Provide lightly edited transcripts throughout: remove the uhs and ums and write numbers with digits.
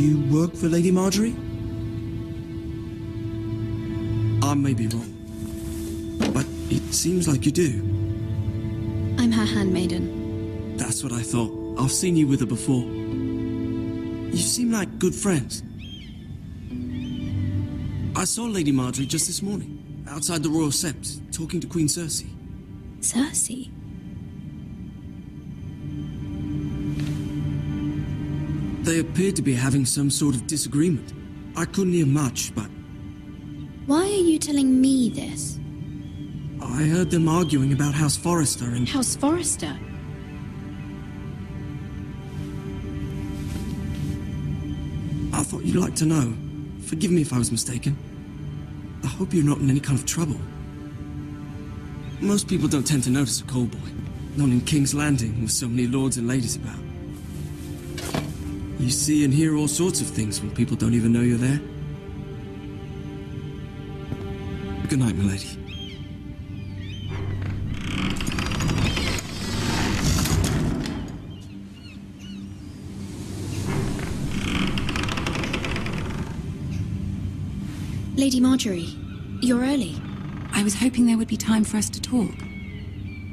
you work for Lady Margaery? I may be wrong, but it seems like you do. I'm her handmaiden. That's what I thought. I've seen you with her before. You seem like good friends. I saw Lady Margaery just this morning, outside the Royal Sept, talking to Queen Cersei. Cersei? They appeared to be having some sort of disagreement. I couldn't hear much, but Why are you telling me this? I heard them arguing about House Forrester and... House Forrester? I thought you'd like to know. Forgive me if I was mistaken. I hope you're not in any kind of trouble. Most people don't tend to notice a call boy. Not in King's Landing with so many lords and ladies about. You see and hear all sorts of things when people don't even know you're there. Good night, milady. Lady Margaery, you're early. I was hoping there would be time for us to talk.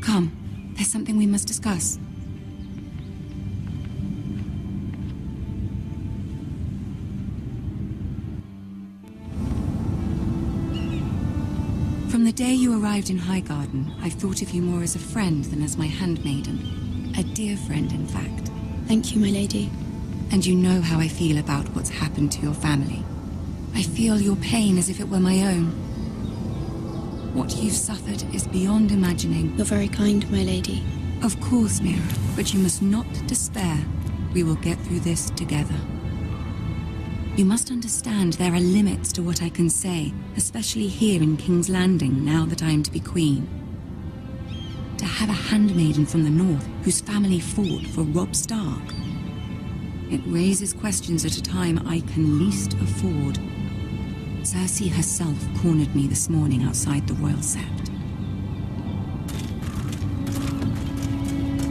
Come, there's something we must discuss. From the day you arrived in Highgarden, I've thought of you more as a friend than as my handmaiden. A dear friend, in fact. Thank you, my lady. And you know how I feel about what's happened to your family. I feel your pain as if it were my own. What you've suffered is beyond imagining. You're very kind, my lady. Of course, Mira, but you must not despair. We will get through this together. You must understand there are limits to what I can say, especially here in King's Landing, now that I am to be queen. To have a handmaiden from the north whose family fought for Robb Stark. It raises questions at a time I can least afford. Cersei herself cornered me this morning outside the Royal Sept.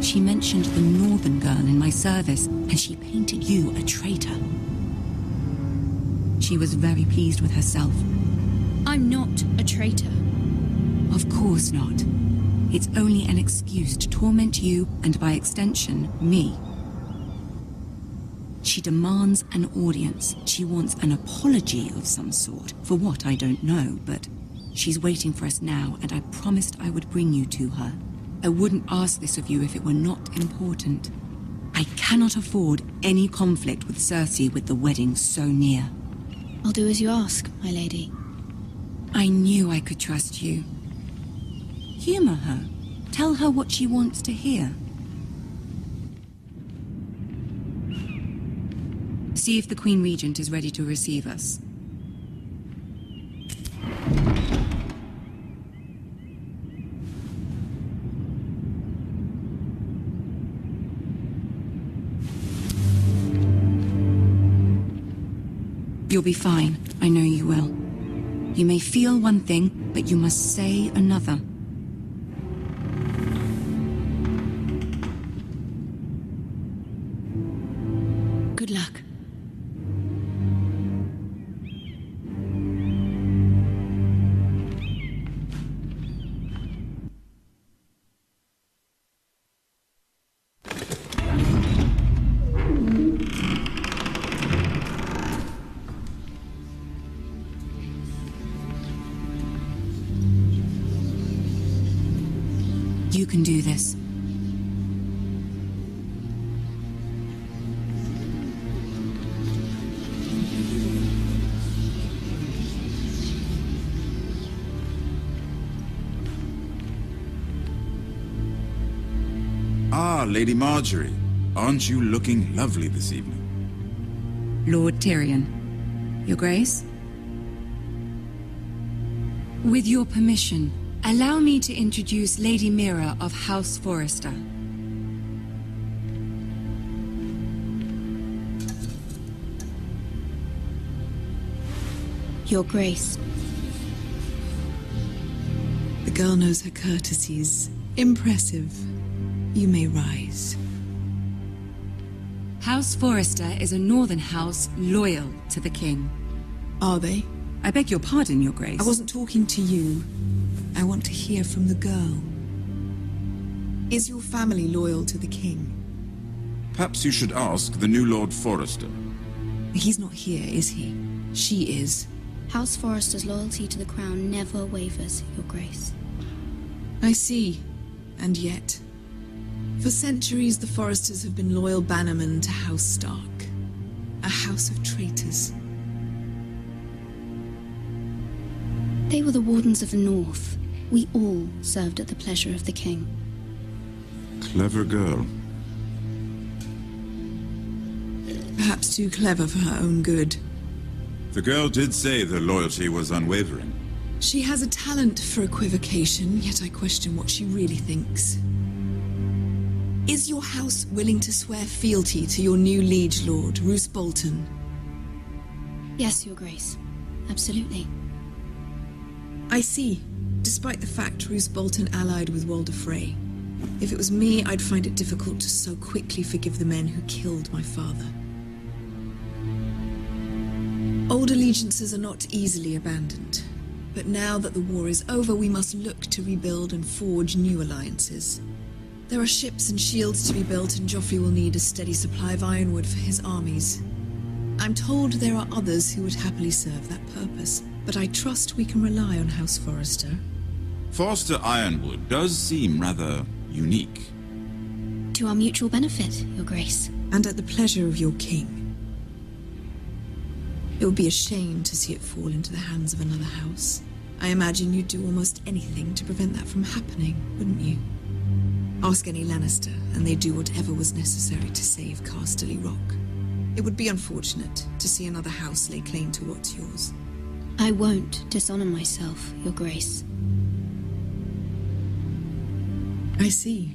She mentioned the northern girl in my service, and she painted you a traitor. She was very pleased with herself. I'm not a traitor. Of course not. It's only an excuse to torment you, and by extension, me. She demands an audience. She wants an apology of some sort, for what I don't know, but she's waiting for us now, and I promised I would bring you to her. I wouldn't ask this of you if it were not important. I cannot afford any conflict with Cersei with the wedding so near. I'll do as you ask, my lady. I knew I could trust you. Humor her. Tell her what she wants to hear. See if the Queen Regent is ready to receive us. You'll be fine. I know you will. You may feel one thing, but you must say another. Good luck. You can do this. Ah, Lady Margaery. Aren't you looking lovely this evening? Lord Tyrion. Your Grace? With your permission, allow me to introduce Lady Mira of House Forrester. Your Grace. The girl knows her courtesies. Impressive. You may rise. House Forrester is a northern house loyal to the king. Are they? I beg your pardon, Your Grace. I wasn't talking to you. I want to hear from the girl. Is your family loyal to the king? Perhaps you should ask the new Lord Forrester. He's not here, is he? She is. House Forrester's loyalty to the crown never wavers, Your Grace. I see. And yet, for centuries the Forresters have been loyal bannermen to House Stark. A house of traitors. They were the Wardens of the North. We all served at the pleasure of the king. Clever girl. Perhaps too clever for her own good. The girl did say their loyalty was unwavering. She has a talent for equivocation, yet I question what she really thinks. Is your house willing to swear fealty to your new liege lord, Roose Bolton? Yes, Your Grace. Absolutely. I see. Despite the fact Roose Bolton allied with Walder Frey. If it was me, I'd find it difficult to so quickly forgive the men who killed my father. Old allegiances are not easily abandoned. But now that the war is over, we must look to rebuild and forge new alliances. There are ships and shields to be built, and Joffrey will need a steady supply of ironwood for his armies. I'm told there are others who would happily serve that purpose, but I trust we can rely on House Forrester. Forrester Ironwood does seem rather unique. To our mutual benefit, Your Grace. And at the pleasure of your king. It would be a shame to see it fall into the hands of another house. I imagine you'd do almost anything to prevent that from happening, wouldn't you? Ask any Lannister, and they'd do whatever was necessary to save Casterly Rock. It would be unfortunate to see another house lay claim to what's yours. I won't dishonor myself, Your Grace. I see.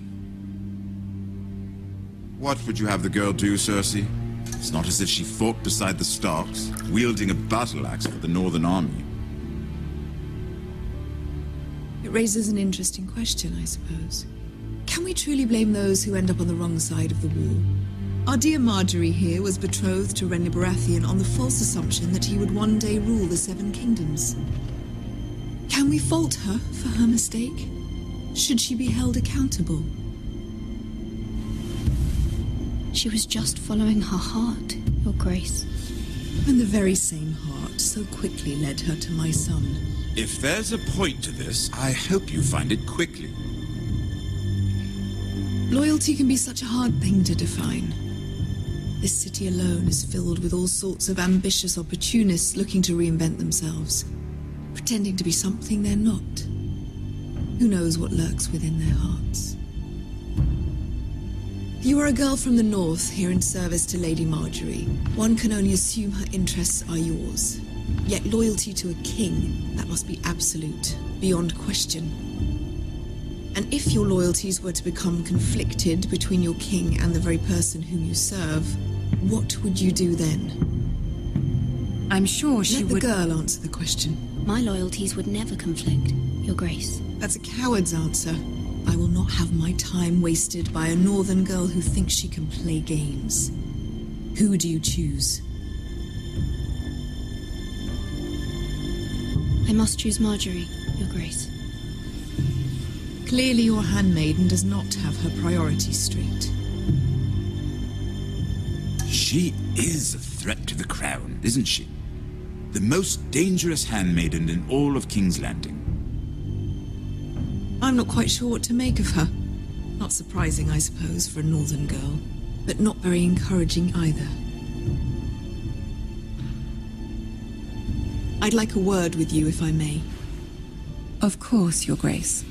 What would you have the girl do, Cersei? It's not as if she fought beside the Starks, wielding a battle axe for the Northern Army. It raises an interesting question, I suppose. Can we truly blame those who end up on the wrong side of the war? Our dear Margaery here was betrothed to Renly Baratheon on the false assumption that he would one day rule the Seven Kingdoms. Can we fault her for her mistake? Should she be held accountable? She was just following her heart, Your Grace. And the very same heart so quickly led her to my son. If there's a point to this, I hope you find it quickly. Loyalty can be such a hard thing to define. This city alone is filled with all sorts of ambitious opportunists looking to reinvent themselves, pretending to be something they're not. Who knows what lurks within their hearts? You are a girl from the north, here in service to Lady Margaery. One can only assume her interests are yours. Yet loyalty to a king, that must be absolute, beyond question. And if your loyalties were to become conflicted between your king and the very person whom you serve, what would you do then? I'm sure she Let the would... girl answer the question. My loyalties would never conflict, Your Grace. That's a coward's answer. I will not have my time wasted by a northern girl who thinks she can play games. Who do you choose? I must choose Margaery, Your Grace. Clearly your handmaiden does not have her priorities straight. She is a threat to the crown, isn't she? The most dangerous handmaiden in all of King's Landing. I'm not quite sure what to make of her. Not surprising, I suppose, for a northern girl, but not very encouraging either. I'd like a word with you, if I may. Of course, Your Grace.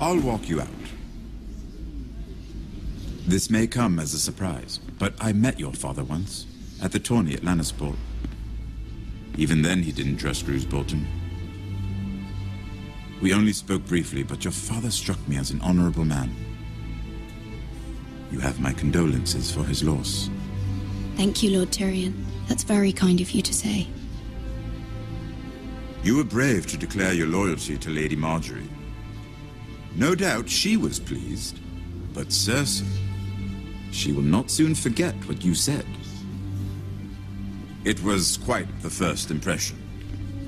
I'll walk you out. This may come as a surprise, but I met your father once, at the tourney at Lannisport. Even then he didn't trust Roose Bolton. We only spoke briefly, but your father struck me as an honorable man. You have my condolences for his loss. Thank you, Lord Tyrion. That's very kind of you to say. You were brave to declare your loyalty to Lady Margaery. No doubt she was pleased, but Cersei, she will not soon forget what you said. It was quite the first impression.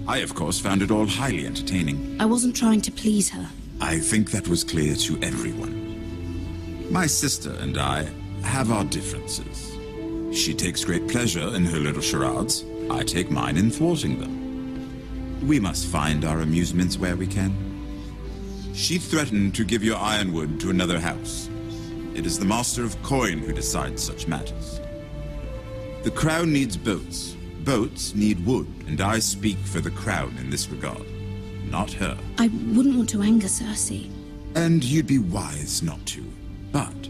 I, of course, found it all highly entertaining. I wasn't trying to please her. I think that was clear to everyone. My sister and I have our differences. She takes great pleasure in her little charades. I take mine in thwarting them. We must find our amusements where we can. She threatened to give your ironwood to another house. It is the Master of Coin who decides such matters. The crown needs boats. Boats need wood, and I speak for the crown in this regard, not her. I wouldn't want to anger Cersei. And you'd be wise not to. But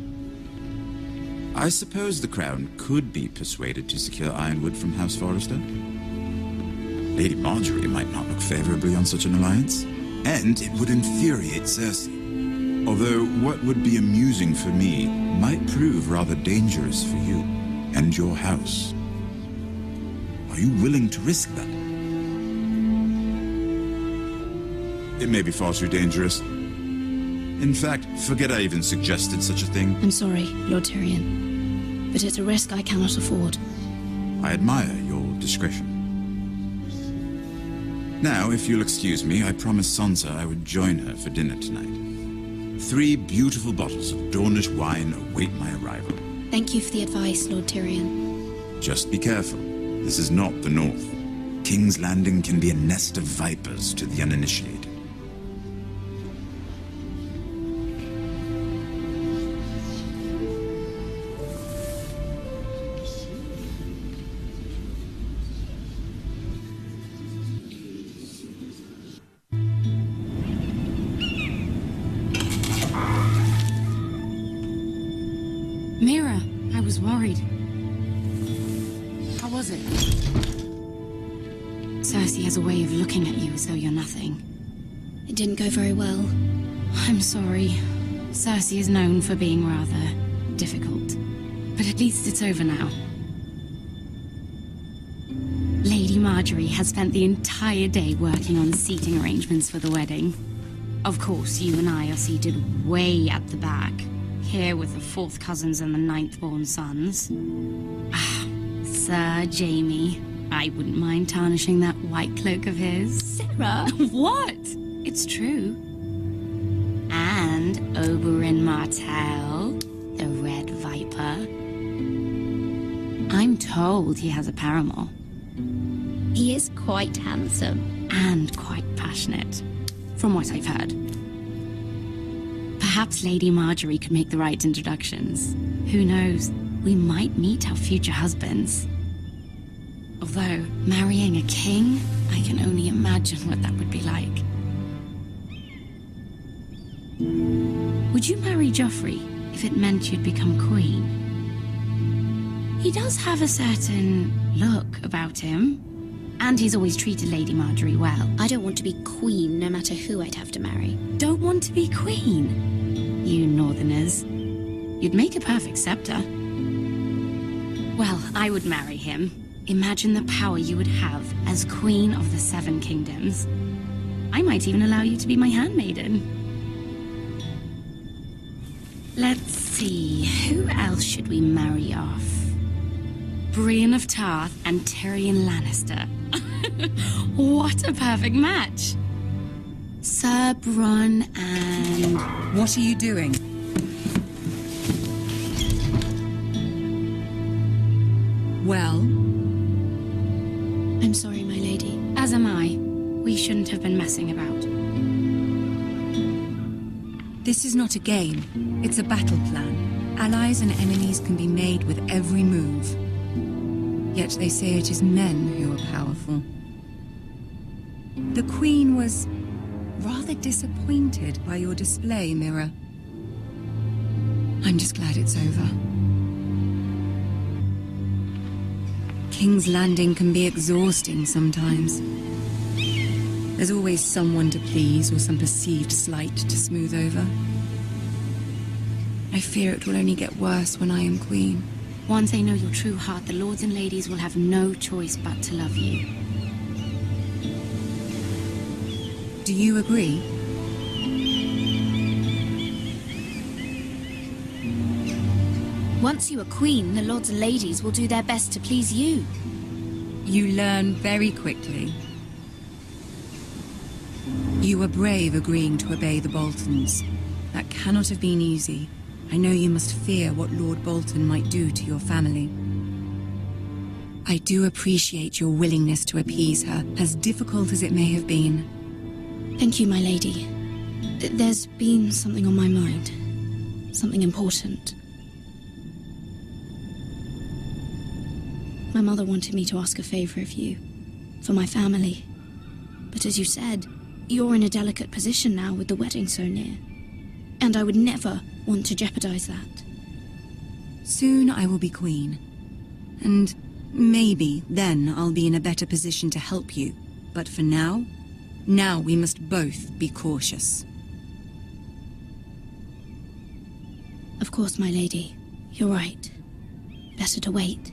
I suppose the crown could be persuaded to secure ironwood from House Forrester. Lady Margaery might not look favorably on such an alliance, and it would infuriate Cersei. Although what would be amusing for me might prove rather dangerous for you and your house. Are you willing to risk that? It may be far too dangerous. In fact, forget I even suggested such a thing. I'm sorry, Lord Tyrion, but it's a risk I cannot afford. I admire your discretion. Now, if you'll excuse me, I promised Sansa I would join her for dinner tonight. 3 beautiful bottles of Dornish wine await my arrival. Thank you for the advice, Lord Tyrion. Just be careful. This is not the North. King's Landing can be a nest of vipers to the uninitiated. Mira, I was worried. How was it? Cersei has a way of looking at you as though you're nothing. It didn't go very well. I'm sorry. Cersei is known for being rather difficult. But at least it's over now. Lady Margaery has spent the entire day working on seating arrangements for the wedding. Of course, you and I are seated way at the back, here with the 4th cousins and the 9th-born sons. Ah, Sir Jaime. I wouldn't mind tarnishing that white cloak of his. Sarah! What? It's true. And Oberyn Martell, the Red Viper. I'm told he has a paramour. He is quite handsome. And quite passionate, from what I've heard. Perhaps Lady Margaery could make the right introductions. Who knows? We might meet our future husbands. Although, marrying a king, I can only imagine what that would be like. Would you marry Joffrey if it meant you'd become queen? He does have a certain look about him, and he's always treated Lady Margaery well. I don't want to be queen no matter who I'd have to marry. Don't want to be queen? You northerners. You'd make a perfect scepter. Well, I would marry him. Imagine the power you would have as Queen of the 7 Kingdoms. I might even allow you to be my handmaiden. Let's see, who else should we marry off? Brienne of Tarth and Tyrion Lannister. What a perfect match! Sir Bronn and... What are you doing? Well? I'm sorry, my lady. As am I. We shouldn't have been messing about. This is not a game. It's a battle plan. Allies and enemies can be made with every move. Yet they say it is men who are powerful. The Queen was rather disappointed by your display, Mira. I'm just glad it's over. King's Landing can be exhausting sometimes. There's always someone to please or some perceived slight to smooth over. I fear it will only get worse when I am queen. Once they know your true heart, the lords and ladies will have no choice but to love you. Do you agree? Once you are queen, the lords and ladies will do their best to please you. You learn very quickly. You were brave agreeing to obey the Boltons. That cannot have been easy. I know you must fear what Lord Bolton might do to your family. I do appreciate your willingness to appease her, as difficult as it may have been. Thank you, my lady. There's been something on my mind. Something important. My mother wanted me to ask a favor of you. For my family. But as you said, you're in a delicate position now with the wedding so near. And I would never want to jeopardize that. Soon I will be queen. And maybe then I'll be in a better position to help you. But for now we must both be cautious. Of course, my lady. You're right. Better to wait.